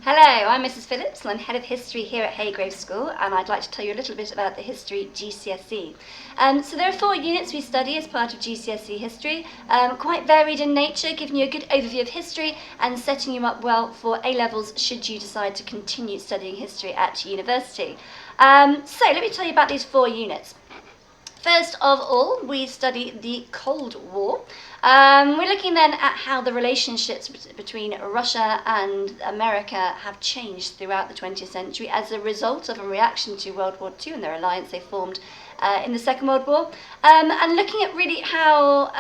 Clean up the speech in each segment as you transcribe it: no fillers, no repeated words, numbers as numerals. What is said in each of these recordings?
Hello, I'm Mrs. Phillips and I'm Head of History here at Haygrove School, and I'd like to tell you a little bit about the History GCSE. So there are 4 units we study as part of GCSE History, quite varied in nature, giving you a good overview of history and setting you up well for A-levels should you decide to continue studying history at university. So let me tell you about these 4 units. First of all, we study the Cold War. We're looking then at how the relationships between Russia and America have changed throughout the 20th century as a result of a reaction to World War II and their alliance they formed in the Second World War, and looking at really how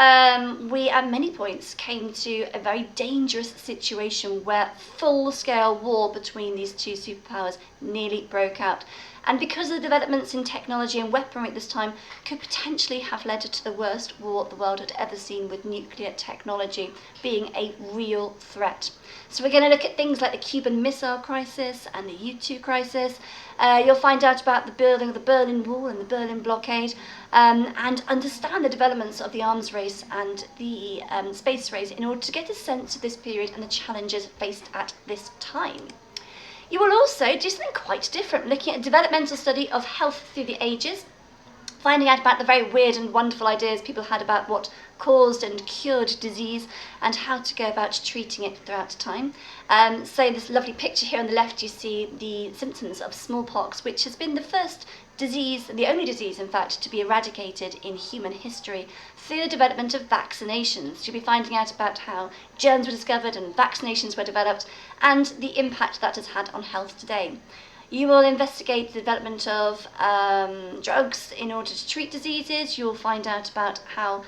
we at many points came to a very dangerous situation where full-scale war between these two superpowers nearly broke out. And because of the developments in technology and weaponry at this time, could potentially have led to the worst war the world had ever seen, with nuclear technology being a real threat. So we're going to look at things like the Cuban Missile Crisis and the U-2 crisis. You'll find out about the building of the Berlin Wall and the Berlin Blockade, and understand the developments of the arms race and the space race in order to get a sense of this period and the challenges faced at this time. You will also do something quite different, looking at a developmental study of health through the ages, finding out about the very weird and wonderful ideas people had about what caused and cured disease and how to go about treating it throughout time. So this lovely picture here on the left, you see the symptoms of smallpox, which has been the first disease, the only disease in fact, to be eradicated in human history through the development of vaccinations. You'll be finding out about how germs were discovered and vaccinations were developed and the impact that has had on health today. You will investigate the development of drugs in order to treat diseases. You'll find out about how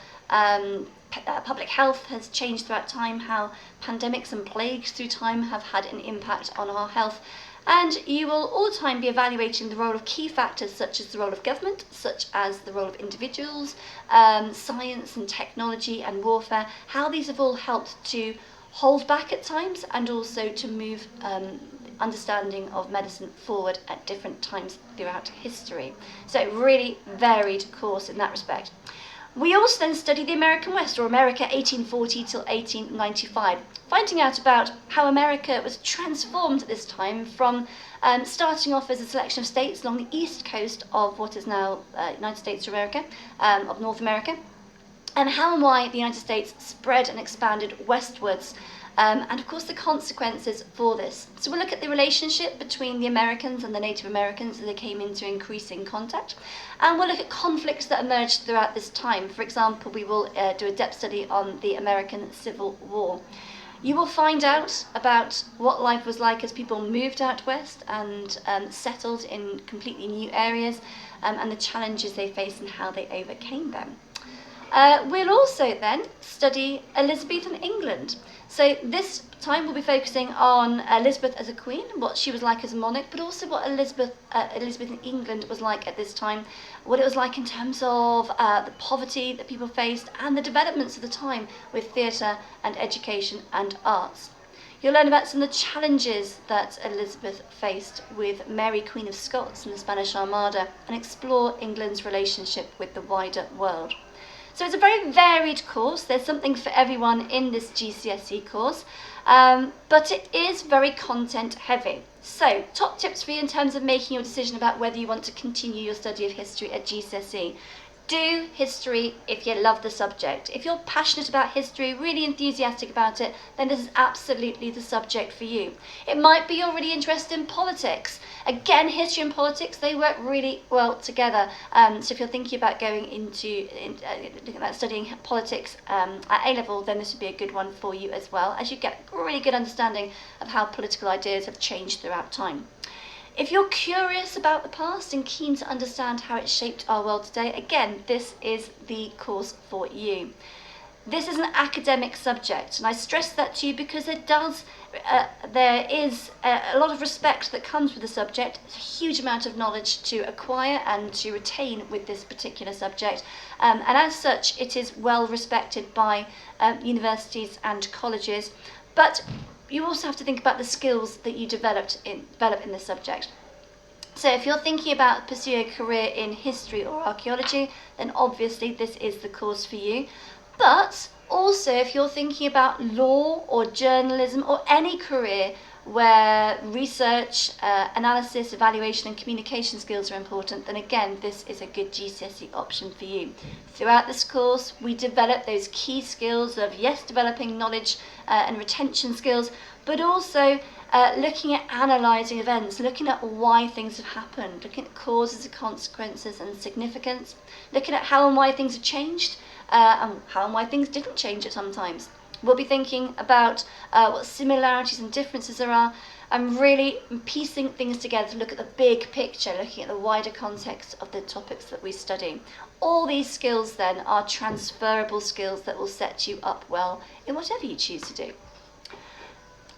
public health has changed throughout time, how pandemics and plagues through time have had an impact on our health. And you will all the time be evaluating the role of key factors such as the role of government, such as the role of individuals, science and technology and warfare, how these have all helped to hold back at times and also to move understanding of medicine forward at different times throughout history. So really varied course in that respect. We also then study the American West, or America 1840 till 1895, finding out about how America was transformed at this time from starting off as a selection of states along the east coast of what is now United States of America, of North America, and how and why the United States spread and expanded westwards, and of course the consequences for this. So we'll look at the relationship between the Americans and the Native Americans as they came into increasing contact, and we'll look at conflicts that emerged throughout this time. For example, we will do a depth study on the American Civil War. You will find out about what life was like as people moved out west and settled in completely new areas, and the challenges they faced and how they overcame them. We'll also then study Elizabethan England. So this time we'll be focusing on Elizabeth as a queen, what she was like as a monarch, but also what Elizabethan England was like at this time, what it was like in terms of the poverty that people faced and the developments of the time with theatre and education and arts. You'll learn about some of the challenges that Elizabeth faced with Mary, Queen of Scots and the Spanish Armada, and explore England's relationship with the wider world. So it's a very varied course. There's something for everyone in this GCSE course, but it is very content heavy. So top tips for you in terms of making your decision about whether you want to continue your study of history at GCSE. Do history if you love the subject. If you're passionate about history, really enthusiastic about it, then this is absolutely the subject for you. It might be you're really interested in politics. Again, history and politics, they work really well together. So if you're thinking about going into looking at studying politics at A-level, then this would be a good one for you as well, as you get a really good understanding of how political ideas have changed throughout time. If you're curious about the past and keen to understand how it shaped our world today, again, this is the course for you. This is an academic subject, and I stress that to you because there is a lot of respect that comes with the subject, a huge amount of knowledge to acquire and to retain with this particular subject, and as such it is well respected by universities and colleges, but you also have to think about the skills that you develop in this subject. So if you're thinking about pursuing a career in history or archaeology, then obviously this is the course for you. But also if you're thinking about law or journalism or any career where research, analysis, evaluation and communication skills are important, then again, this is a good GCSE option for you. Throughout this course, we develop those key skills of, yes, developing knowledge and retention skills, but also looking at analysing events, looking at why things have happened, looking at causes and consequences and significance, looking at how and why things have changed, and how and why things didn't change at sometimes. We'll be thinking about what similarities and differences there are, and really piecing things together to look at the big picture, looking at the wider context of the topics that we study. All these skills then are transferable skills that will set you up well in whatever you choose to do.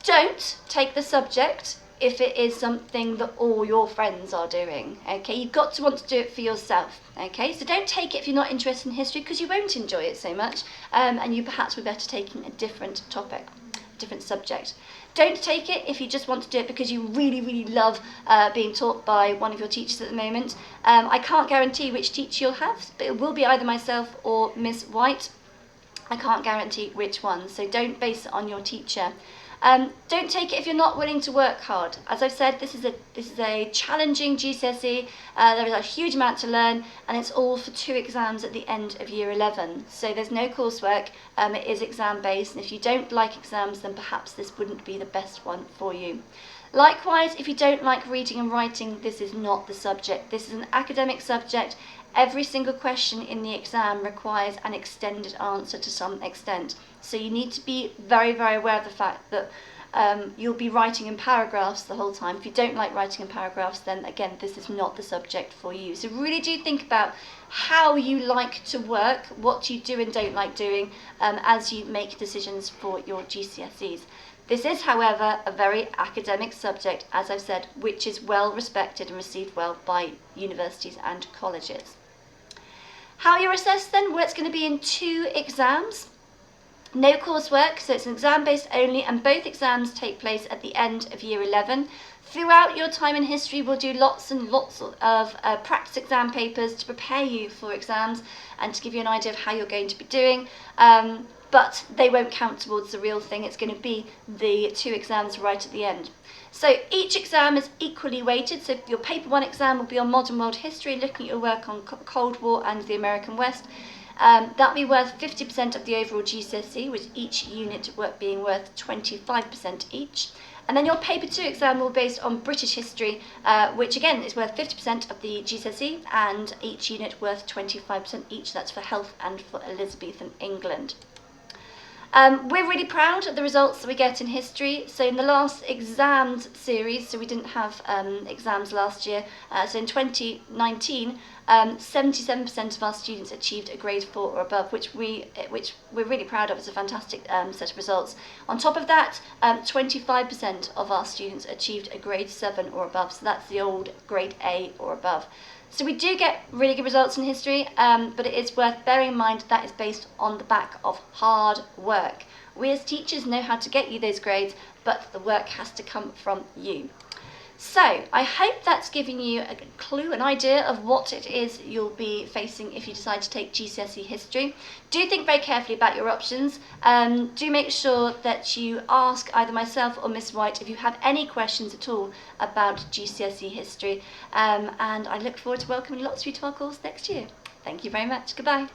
Don't take the subject if it is something that all your friends are doing, okay? You've got to want to do it for yourself, okay? So don't take it if you're not interested in history, because you won't enjoy it so much, and you perhaps would be better taking a different topic, a different subject. Don't take it if you just want to do it because you really, really love being taught by one of your teachers at the moment. I can't guarantee which teacher you'll have, but it will be either myself or Miss White. I can't guarantee which one, so don't base it on your teacher. Don't take it if you're not willing to work hard. As I've said, this is a challenging GCSE. There is a huge amount to learn, and it's all for 2 exams at the end of year 11. So there's no coursework. It is exam based, and if you don't like exams, then perhaps this wouldn't be the best one for you. Likewise, if you don't like reading and writing, this is not the subject. This is an academic subject. Every single question in the exam requires an extended answer to some extent. So you need to be very, very aware of the fact that you'll be writing in paragraphs the whole time. If you don't like writing in paragraphs, then again, this is not the subject for you. So really do think about how you like to work, what you do and don't like doing as you make decisions for your GCSEs. This is, however, a very academic subject, as I've said, which is well respected and received well by universities and colleges. How you're assessed then? Well, it's going to be in 2 exams. No coursework, so it's an exam based only, and both exams take place at the end of year 11. Throughout your time in history, we'll do lots and lots of practice exam papers to prepare you for exams and to give you an idea of how you're going to be doing. But they won't count towards the real thing. It's going to be the 2 exams right at the end. So each exam is equally weighted. So your paper 1 exam will be on modern world history, looking at your work on Cold War and the American West. That'll be worth 50% of the overall GCSE, with each unit being worth 25% each. And then your paper 2 exam will be based on British history, which again is worth 50% of the GCSE, and each unit worth 25% each. That's for health and for Elizabethan England. We're really proud of the results that we get in history. So in the last exams series, so we didn't have exams last year, so in 2019, 77% of our students achieved a grade 4 or above, which we're really proud of. It's a fantastic set of results. On top of that, 25% of our students achieved a grade 7 or above, so that's the old grade A or above. So we do get really good results in history, but it is worth bearing in mind that is based on the back of hard work. We as teachers know how to get you those grades, but the work has to come from you. So I hope that's given you a clue, an idea of what it is you'll be facing if you decide to take GCSE history. Do think very carefully about your options. Do make sure that you ask either myself or Miss White if you have any questions at all about GCSE history. And I look forward to welcoming lots of you to our course next year. Thank you very much. Goodbye.